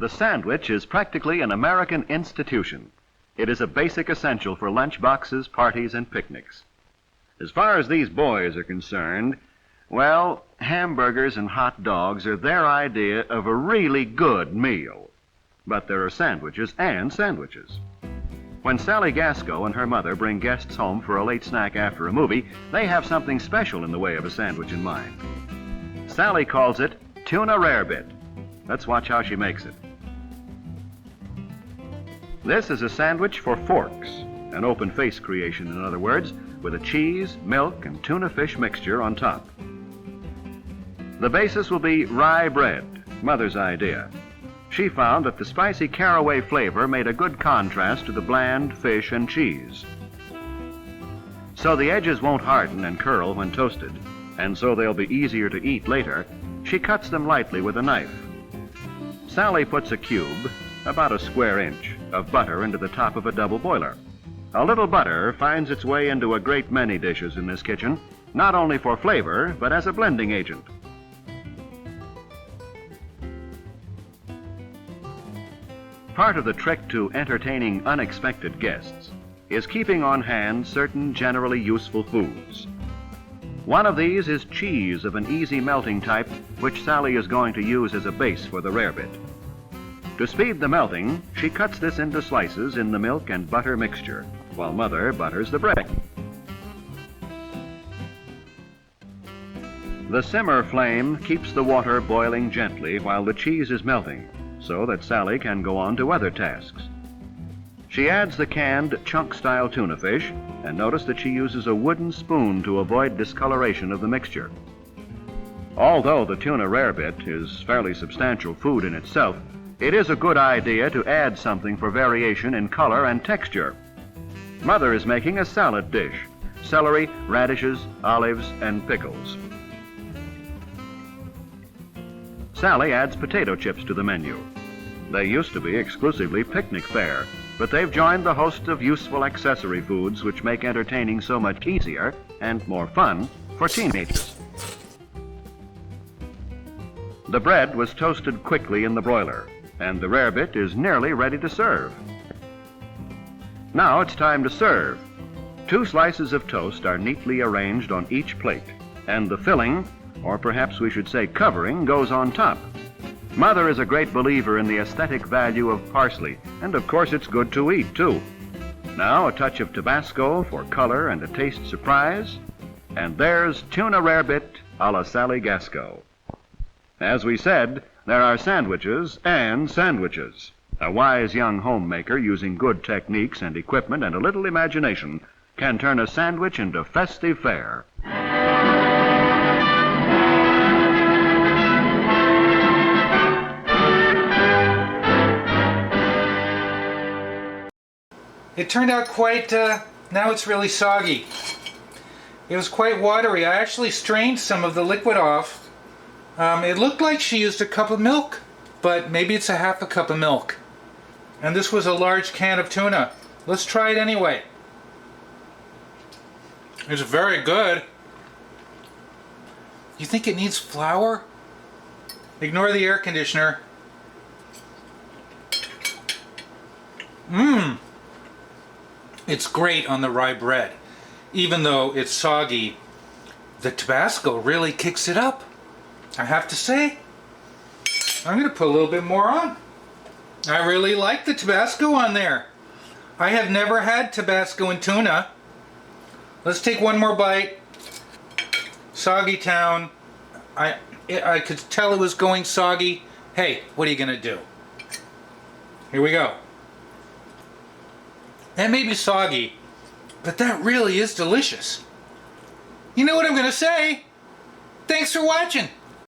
The sandwich is practically an American institution. It is a basic essential for lunch boxes, parties, and picnics. As far as these boys are concerned, well, hamburgers and hot dogs are their idea of a really good meal. But there are sandwiches and sandwiches. When Sally Gasco and her mother bring guests home for a late snack after a movie, they have something special in the way of a sandwich in mind. Sally calls it Tuna Rarebit. Let's watch how she makes it. This is a sandwich for forks, an open face creation, in other words, with a cheese, milk, and tuna fish mixture on top. The basis will be rye bread, Mother's idea. She found that the spicy caraway flavor made a good contrast to the bland fish and cheese. So the edges won't harden and curl when toasted, and so they'll be easier to eat later. She cuts them lightly with a knife. Sally puts a cube, about a square inch, of butter into the top of a double boiler. A little butter finds its way into a great many dishes in this kitchen, not only for flavor, but as a blending agent. Part of the trick to entertaining unexpected guests is keeping on hand certain generally useful foods. One of these is cheese of an easy melting type, which Sally is going to use as a base for the rarebit. To speed the melting, she cuts this into slices in the milk and butter mixture, while Mother butters the bread. The simmer flame keeps the water boiling gently while the cheese is melting, so that Sally can go on to other tasks. She adds the canned chunk-style tuna fish, and notice that she uses a wooden spoon to avoid discoloration of the mixture. Although the tuna rarebit is fairly substantial food in itself, it is a good idea to add something for variation in color and texture. Mother is making a salad dish: celery, radishes, olives, and pickles. Sally adds potato chips to the menu. They used to be exclusively picnic fare, but they've joined the host of useful accessory foods which make entertaining so much easier and more fun for teenagers. The bread was toasted quickly in the broiler, and the rarebit is nearly ready to serve. Now it's time to serve. 2 slices of toast are neatly arranged on each plate, and the filling, or perhaps we should say covering, goes on top. Mother is a great believer in the aesthetic value of parsley, and of course it's good to eat, too. Now a touch of Tabasco for color and a taste surprise, and there's Tuna Rarebit a la Sally Gasco. As we said, there are sandwiches and sandwiches. A wise young homemaker using good techniques and equipment and a little imagination can turn a sandwich into festive fare. It turned out quite, now it's really soggy. It was quite watery. I actually strained some of the liquid off. It looked like she used a cup of milk, but maybe it's a half a cup of milk. And this was a large can of tuna. Let's try it anyway. It's very good. You think it needs flour? Ignore the air conditioner. It's great on the rye bread. Even though it's soggy, the Tabasco really kicks it up. I have to say, I'm going to put a little bit more on. I really like the Tabasco on there. I have never had Tabasco and tuna. Let's take one more bite. Soggy town. I could tell it was going soggy. Hey, what are you going to do? Here we go. That may be soggy, but that really is delicious. You know what I'm going to say? Thanks for watching.